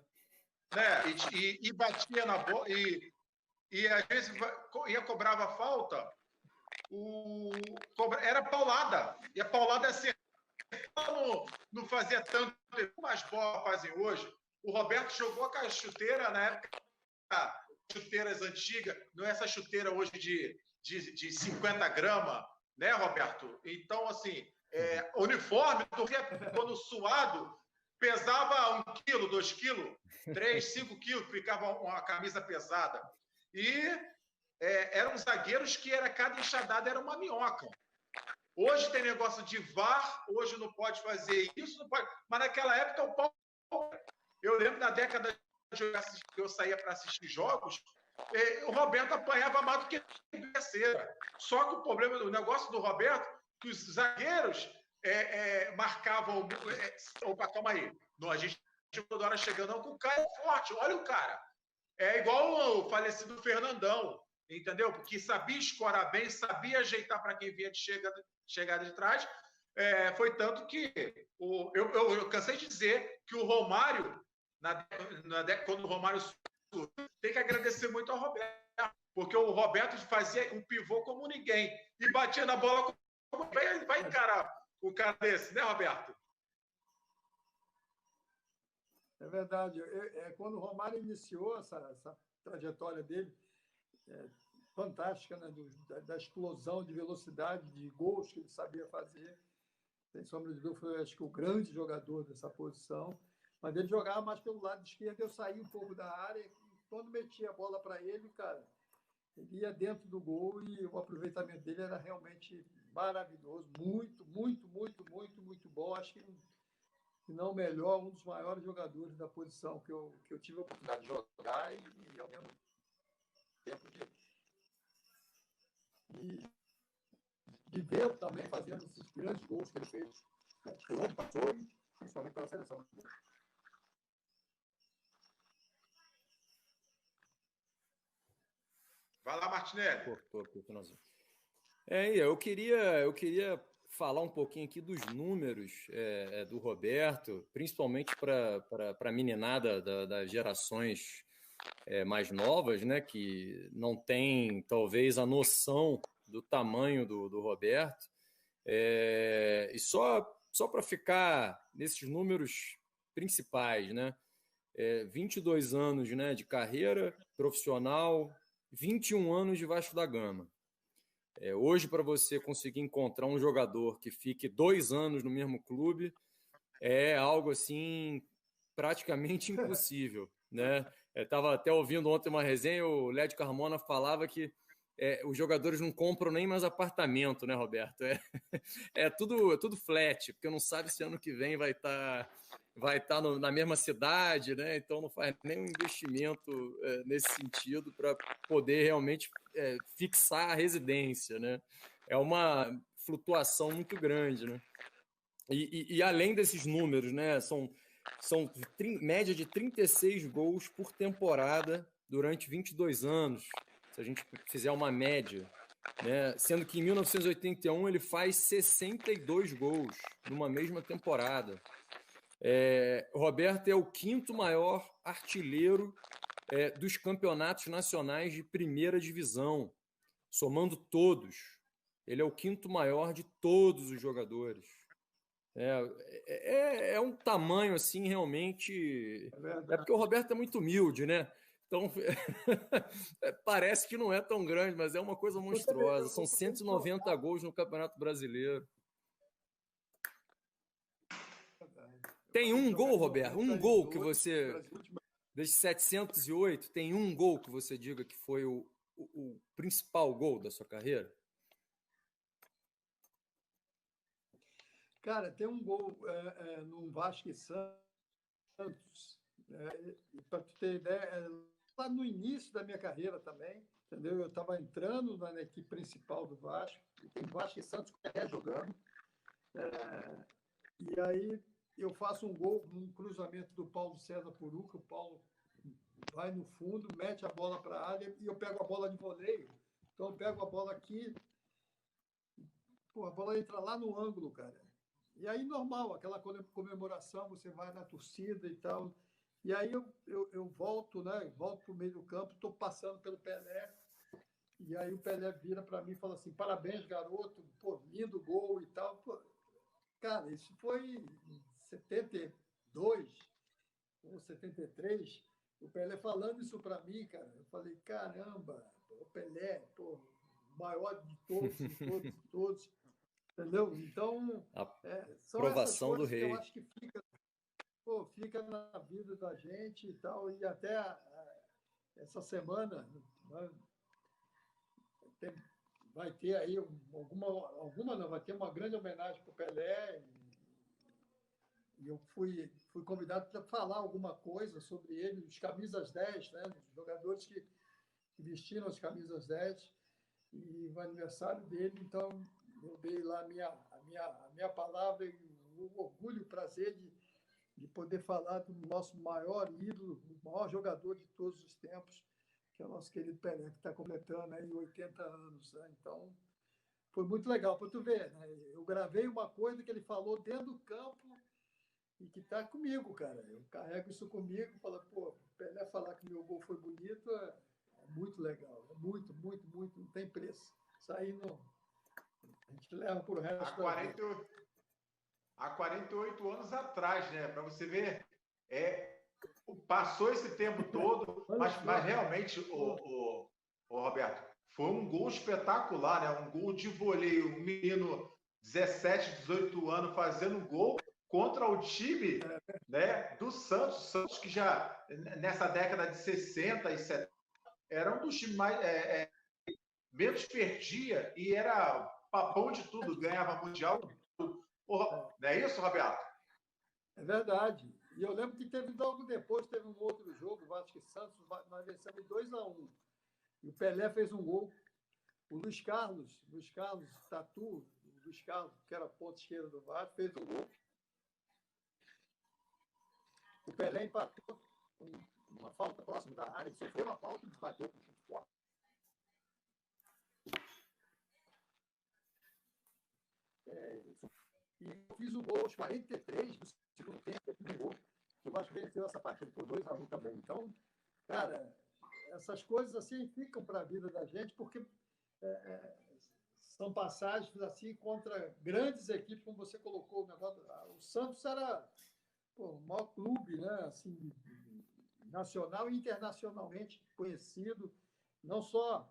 E batia na bola, e às vezes cobrava falta, era paulada. E a paulada não fazia tanto como as bolas fazem hoje. O Roberto jogou com a chuteira na época, chuteiras antigas, não é essa chuteira hoje de 50 gramas, né, Roberto? Então, assim, uniforme, quando suado, pesava 1 quilo, 2 quilos, 3, 5 quilos, ficava uma camisa pesada. E eram zagueiros que cada enxadada era uma minhoca. Hoje tem negócio de VAR, hoje não pode fazer isso, não pode. Mas naquela época o pau. Eu lembro na década que eu saía para assistir jogos, o Roberto apanhava mais do que terceira. Só que o problema do negócio do Roberto, que os zagueiros marcavam. Opa, calma aí. Não, a gente toda hora chegando com o cara forte. Olha o cara. É igual o falecido Fernandão, entendeu? Porque sabia escorar bem, sabia ajeitar para quem vinha de chegada de trás. Foi tanto que eu cansei de dizer que o Romário, quando o Romário tem que agradecer muito ao Roberto, porque o Roberto fazia um pivô como ninguém e batia na bola como vai encarar o cara desse, né, Roberto? É verdade. Quando o Romário iniciou essa trajetória dele, fantástica, né, da explosão de velocidade, de gols que ele sabia fazer, sem sombra de dúvida, foi, acho que, o grande jogador dessa posição. Mas ele jogava mais pelo lado esquerdo, eu saía um pouco da área, e quando metia a bola para ele, cara, ele ia dentro do gol e o aproveitamento dele era realmente maravilhoso, muito, muito, muito, muito, muito bom. Acho que, se não o melhor, um dos maiores jogadores da posição que eu tive a oportunidade de jogar e ao mesmo tempo de ver também fazendo esses grandes gols que ele fez. O ano passou, principalmente pela seleção. Vai lá, Martinelli. Cortou aqui o finalzinho. Eu queria falar um pouquinho aqui dos números do Roberto, principalmente para a meninada das gerações mais novas, né, que não tem, talvez, a noção do tamanho do Roberto. E só para ficar nesses números principais, né, 22 anos, né, de carreira profissional, 21 anos de Vasco da Gama. Hoje, para você conseguir encontrar um jogador que fique 2 anos no mesmo clube, é algo assim praticamente impossível, né? Estava até ouvindo ontem uma resenha, o Lédio Carmona falava que os jogadores não compram nem mais apartamento, né, Roberto? Tudo flat, porque não sabe se ano que vem vai estar na mesma cidade, né? Então não faz nenhum investimento nesse sentido para poder realmente fixar a residência, né? É uma flutuação muito grande, né? E além desses números, né? São média de 36 gols por temporada durante 22 anos, se a gente fizer uma média, né? Sendo que em 1981 ele faz 62 gols numa mesma temporada. Roberto é o 5º maior artilheiro dos campeonatos nacionais de primeira divisão, somando todos. Ele é o 5º maior de todos os jogadores. É um tamanho assim realmente. É porque o Roberto é muito humilde, né? Então parece que não é tão grande, mas é uma coisa monstruosa. São 190 gols no Campeonato Brasileiro. Tem um gol, Roberto? Um gol que você, desde 708, tem um gol que você diga que foi o principal gol da sua carreira? Cara, tem um gol no Vasco e Santos, para tu ter ideia, lá no início da minha carreira também, entendeu? Eu estava entrando na equipe principal do Vasco, tem Vasco e Santos jogando, E aí eu faço um gol num cruzamento do Paulo César Puruca, o Paulo vai no fundo, mete a bola para a área e eu pego a bola de voleio. Então eu pego a bola aqui, pô, a bola entra lá no ângulo, cara. E aí, normal, aquela comemoração, você vai na torcida e tal. E aí eu volto, né? Volto para o meio do campo, estou passando pelo Pelé. E aí o Pelé vira para mim e fala assim: parabéns, garoto, pô, lindo gol e tal. Pô, cara, isso foi em 72 ou 73. O Pelé falando isso para mim, cara. Eu falei: caramba, o Pelé, pô, maior de todos, de todos, de todos. Entendeu? Então, A são essas aprovação do coisas que eu rei. acho que fica na vida da gente e tal. E até essa semana, né, tem, vai ter aí alguma não, vai ter uma grande homenagem para o Pelé. E eu fui convidado para falar alguma coisa sobre ele, os camisas 10, né, os jogadores que vestiram as camisas 10. E o aniversário dele, então eu dei lá a minha palavra e o orgulho e o prazer de poder falar do nosso maior ídolo, o maior jogador de todos os tempos, que é o nosso querido Pelé, que está completando aí 80 anos. Né? Então, foi muito legal para tu ver. Né? Eu gravei uma coisa que ele falou dentro do campo e que está comigo, cara. Eu carrego isso comigo e falo, pô, Pelé falar que meu gol foi bonito é muito legal. É muito, muito, muito, não tem preço. Isso aí não, a gente leva para o Há resto da vida. 48, há 48 anos atrás, né? Para você ver, passou esse tempo todo, mas realmente, o Roberto, foi um gol espetacular, né? Um gol de voleio, um menino 17, 18 anos fazendo gol contra o time, né, do Santos que já nessa década de 60 e 70 era um dos times mais menos perdia e era papão de tudo, ganhava mundial. Porra, não é isso, Roberto? É verdade. E eu lembro que teve logo depois, teve um outro jogo, Vasco e Santos, nós vencemos 2-1. E o Pelé fez um gol. O Luiz Carlos Tatu, o Luiz Carlos, que era a ponta esquerda do Vasco, fez um gol. O Pelé empatou uma falta próxima da área, sofreu uma falta e bateu com o forte. E eu fiz o gol aos 43 do segundo tempo, o Vasco venceu essa partida por 2-1 também. Então, cara, essas coisas assim ficam para a vida da gente, porque são passagens assim contra grandes equipes, como você colocou o negócio. O Santos era o maior clube, né, assim, nacional e internacionalmente conhecido, não só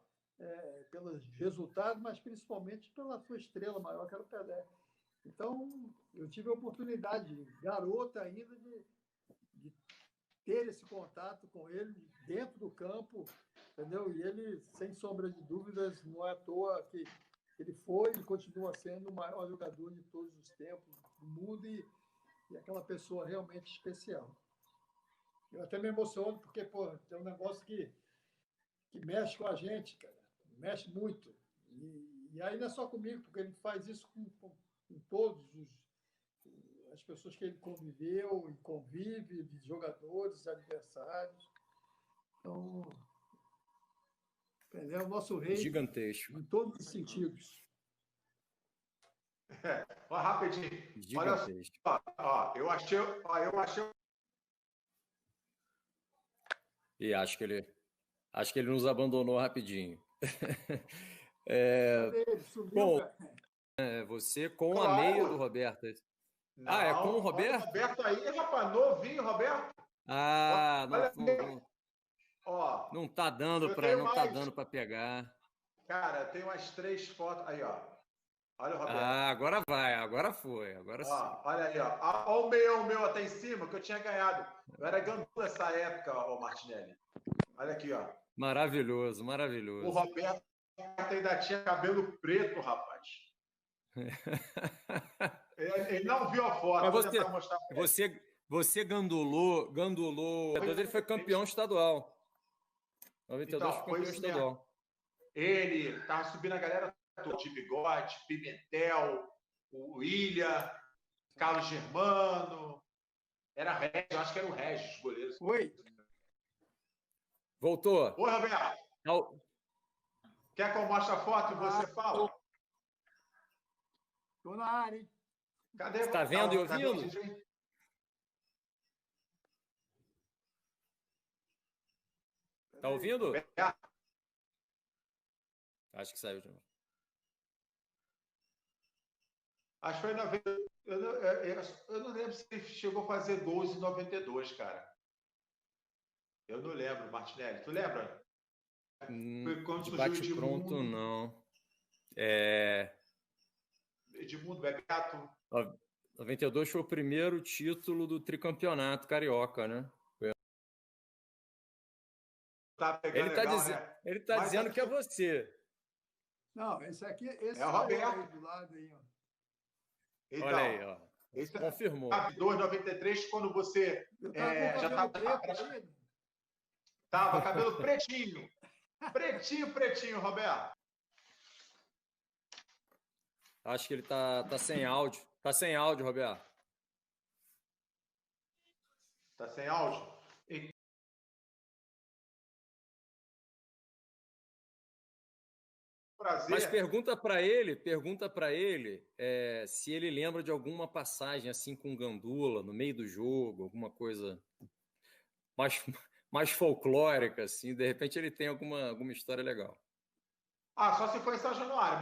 pelos resultados, mas principalmente pela sua estrela maior, que era o Pelé. Então, eu tive a oportunidade, garota ainda, de ter esse contato com ele dentro do campo, entendeu? E ele, sem sombra de dúvidas, não é à toa que ele foi e continua sendo o maior jogador de todos os tempos do mundo e aquela pessoa realmente especial. Eu até me emociono porque, pô, é um negócio que mexe com a gente, cara. Mexe muito. E aí não é só comigo, porque ele faz isso com todos as pessoas que ele conviveu e convive, de jogadores, adversários. Então, Pelé é o nosso rei. Gigantesco. Em todos os sentidos. Rapidinho. Gigantesco. Olha só, eu achei. E acho que ele nos abandonou rapidinho. Subiu, bom, você com claro. A meia do Roberto. Não, é com o Roberto? O Roberto aí, rapaz, novinho, Roberto. Não tá dando para pegar. Cara, tem umas 3 fotos aí, ó. Olha o Roberto. Agora foi. Agora sim. Olha aí, ó. Olha o meião meu até em cima, que eu tinha ganhado. Eu era gandula nessa época, ó, Martinelli. Olha aqui, ó. Maravilhoso. O Roberto ainda tinha cabelo preto, rapaz. Ele não viu a foto. Mas você gandulou. Ele foi campeão estadual. 92 foi campeão estadual. Mesmo. Ele tava subindo a galera toda, de Bigode, Pimentel, o Ilha. Carlos Germano. Era Regis, eu acho que era o Regis, goleiro. Oi. Voltou. Oi, Roberto. Não. Quer que eu mostre a foto e você fala? Estou na área, hein? Cadê? Você tá vendo e ouvindo? Tá ouvindo? Acho que saiu de novo. Acho que foi em 90. Eu não lembro se ele chegou a fazer gols em 92, cara. Eu não lembro, Martinelli. Tu lembra? Foi quando De surgiu o bate-pronto, Edmundo. não. Edmundo, Bebeto. 92 foi o primeiro título do tricampeonato carioca, né? Tá pegando legal, né? Ele tá dizendo que é você. Não, esse aqui É o Roberto. aí do lado aí, ó. Então, Olha aí, ó. esse Confirmou. 93, quando você já tava estava preto. Tava, cabelo pretinho. Pretinho, Roberto. Acho que ele tá sem áudio. Tá sem áudio, Roberto. Tá sem áudio? Prazer. Mas pergunta para ele se ele lembra de alguma passagem assim com Gandula no meio do jogo, alguma coisa mais folclórica, assim. De repente ele tem alguma história legal. Só se foi em São Januário.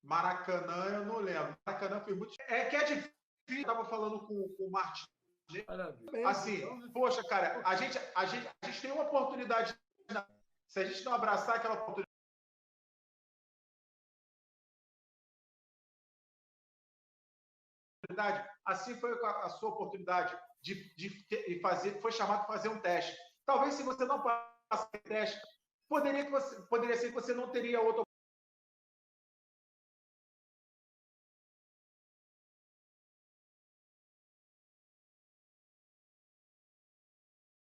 Maracanã eu não lembro. Maracanã foi muito... É difícil. Eu estava falando com o Martin. Assim, poxa, cara, a gente tem uma oportunidade. Se a gente não abraçar aquela oportunidade, assim foi a sua oportunidade de fazer, foi chamado para fazer um teste. Talvez se você não passasse o teste, poderia ser que você não teria outra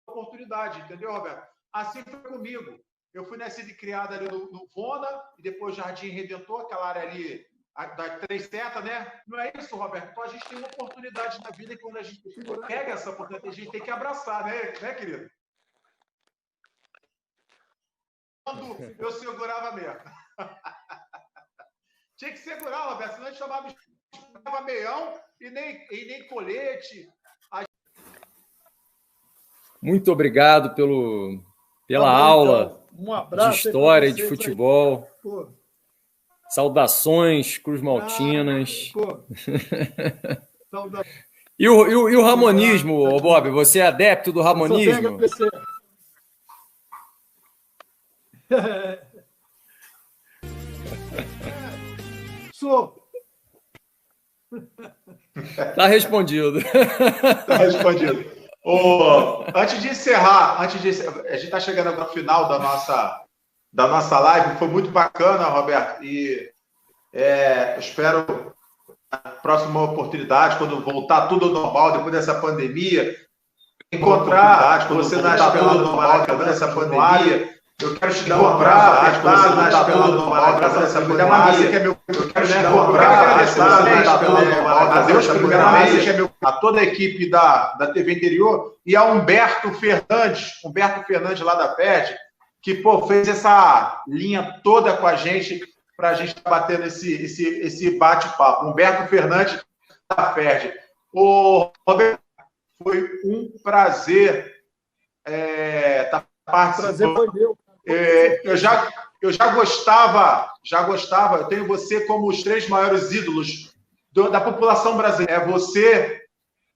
oportunidade, entendeu, Roberto? Assim foi comigo. Eu fui nascido e criado ali no Vona, e depois Jardim Redentor, aquela área ali da 3 seta, né? Não é isso, Roberto? Então a gente tem uma oportunidade na vida e quando a gente pega essa oportunidade, a gente tem que abraçar, né querido? Quando eu segurava mesmo. Tinha que segurar, Roberto, senão a gente chamava meião e nem colete. Muito obrigado pela aula de história de futebol. Saudações Cruz Maltinas. E o ramonismo, Bob? Você é adepto do ramonismo? Sou. Tá respondido. Tá respondido. Antes de encerrar, a gente está chegando agora no final da nossa live. Foi muito bacana, Roberto. E espero a próxima oportunidade, quando voltar tudo normal, depois dessa pandemia, encontrar você na Espelada do Maracanã, dessa pandemia. Eu quero te dar um abraço, você na Espelada do Maracanã, dessa pandemia. Eu quero te dar um abraço, a Deus, primeiramente, a toda a equipe da TV Interior e a Humberto Fernandes lá da FED, que fez essa linha toda com a gente, para a gente estar batendo esse bate-papo. Humberto Fernandes da FED. Roberto, foi um prazer estar participando. Prazer foi meu. Eu já gostava, eu tenho você como os 3 maiores ídolos da população brasileira. É você,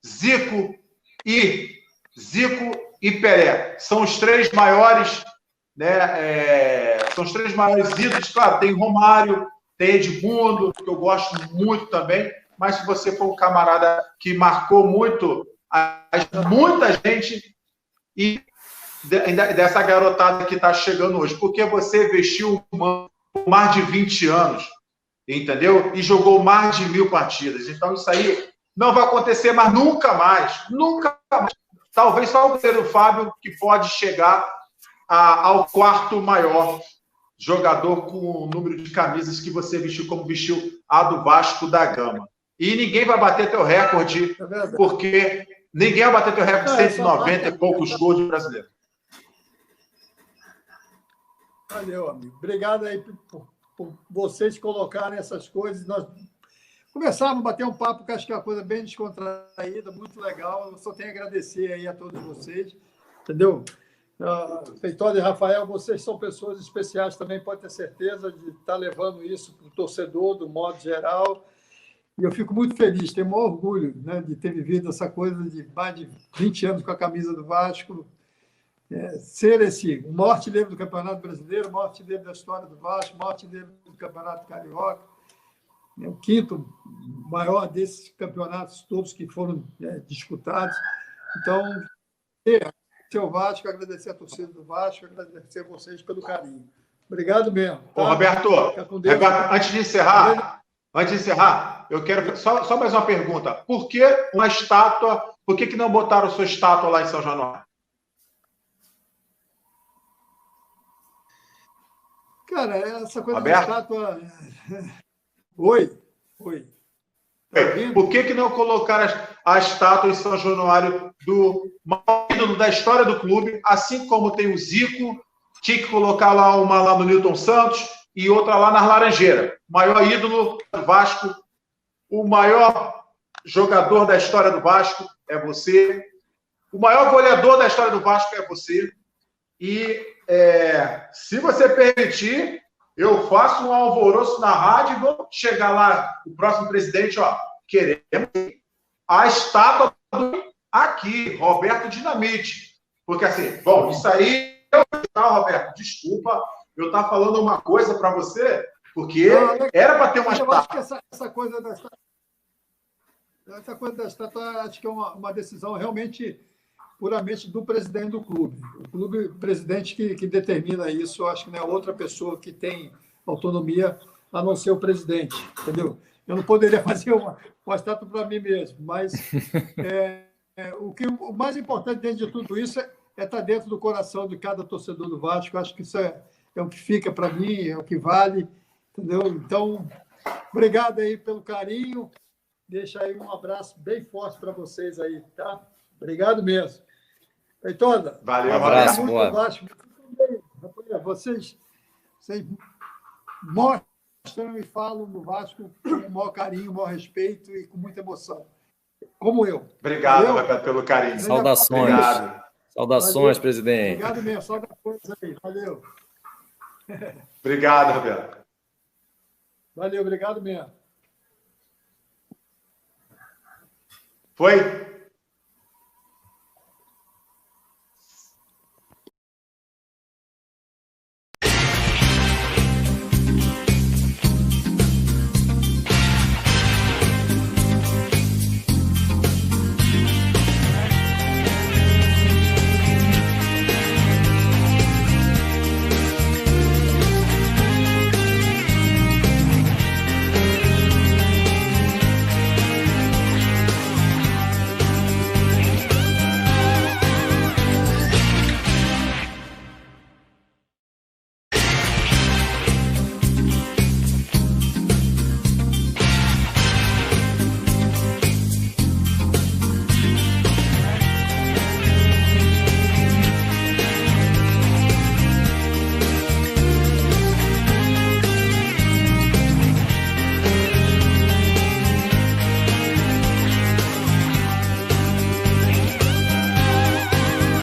Zico e Pelé. São os 3 maiores, né? São os 3 maiores ídolos. Claro, tem Romário, tem Edmundo, que eu gosto muito também, mas se você for um camarada que marcou muito muita gente e dessa garotada que está chegando hoje, porque você vestiu mais de 20 anos, entendeu? E jogou mais de 1000 partidas. Então, isso aí não vai acontecer, mas nunca mais. Talvez só o Pedro Fábio que pode chegar ao 4º maior jogador com o número de camisas que você vestiu, como vestiu a do Vasco da Gama. e ninguém vai bater teu recorde, porque ninguém vai bater teu recorde de 190 e poucos gols de brasileiro. Valeu, amigo. Obrigado aí por vocês colocarem essas coisas. Nós conversávamos, bater um papo, que acho que é uma coisa bem descontraída, muito legal. Eu só tenho a agradecer aí a todos vocês, entendeu? Feitosa e Rafael, vocês são pessoas especiais também, pode ter certeza de estar levando isso para o torcedor, do modo geral. E eu fico muito feliz, tenho o maior orgulho, né, de ter vivido essa coisa de mais de 20 anos com a camisa do Vasco, ser o maior artilheiro do Campeonato Brasileiro, o maior artilheiro da história do Vasco, o maior artilheiro do Campeonato Carioca, o quinto maior desses campeonatos todos que foram disputados. Então, agradecer ao Vasco, agradecer a torcida do Vasco, agradecer a vocês pelo carinho. Obrigado mesmo. Tá? Ô, Roberto, antes de encerrar, eu quero só mais uma pergunta. Por que uma estátua? Por que não botaram sua estátua lá em São Januário? Cara, essa coisa Roberto? da estátua... Oi. Por que não colocaram a estátua em São Januário do maior ídolo da história do clube, assim como tem o Zico, tinha que colocar lá uma lá no Newton Santos e outra lá nas Laranjeiras. Maior ídolo do Vasco, o maior jogador da história do Vasco é você, o maior goleador da história do Vasco é você. E se você permitir, eu faço um alvoroço na rádio e vou chegar lá, o próximo presidente, queremos a estátua aqui, Roberto Dinamite. Porque assim, bom, isso aí, Roberto, desculpa, eu estou falando uma coisa para você, porque era para ter uma estátua. Eu acho que essa coisa da estátua, acho que é uma decisão realmente puramente do presidente do clube. O clube, presidente que determina isso, eu acho que não é outra pessoa que tem autonomia a não ser o presidente, entendeu? Eu não poderia fazer uma estátua para mim mesmo, mas o mais importante dentro de tudo isso é estar dentro do coração de cada torcedor do Vasco. Eu acho que isso é o que fica para mim, é o que vale, entendeu? Então, obrigado aí pelo carinho. Deixa aí um abraço bem forte para vocês aí, tá? Obrigado mesmo. Feitosa. Valeu, um abraço, muito boa. Vasco. Vocês mostram e falam no Vasco com o maior carinho, o maior respeito e com muita emoção. Como eu. Obrigado, Roberto, pelo carinho. Saudações. Obrigado. Saudações, Valeu. presidente. Obrigado mesmo. Saudações aí. Valeu. Obrigado, Roberto. Valeu, obrigado mesmo. Foi?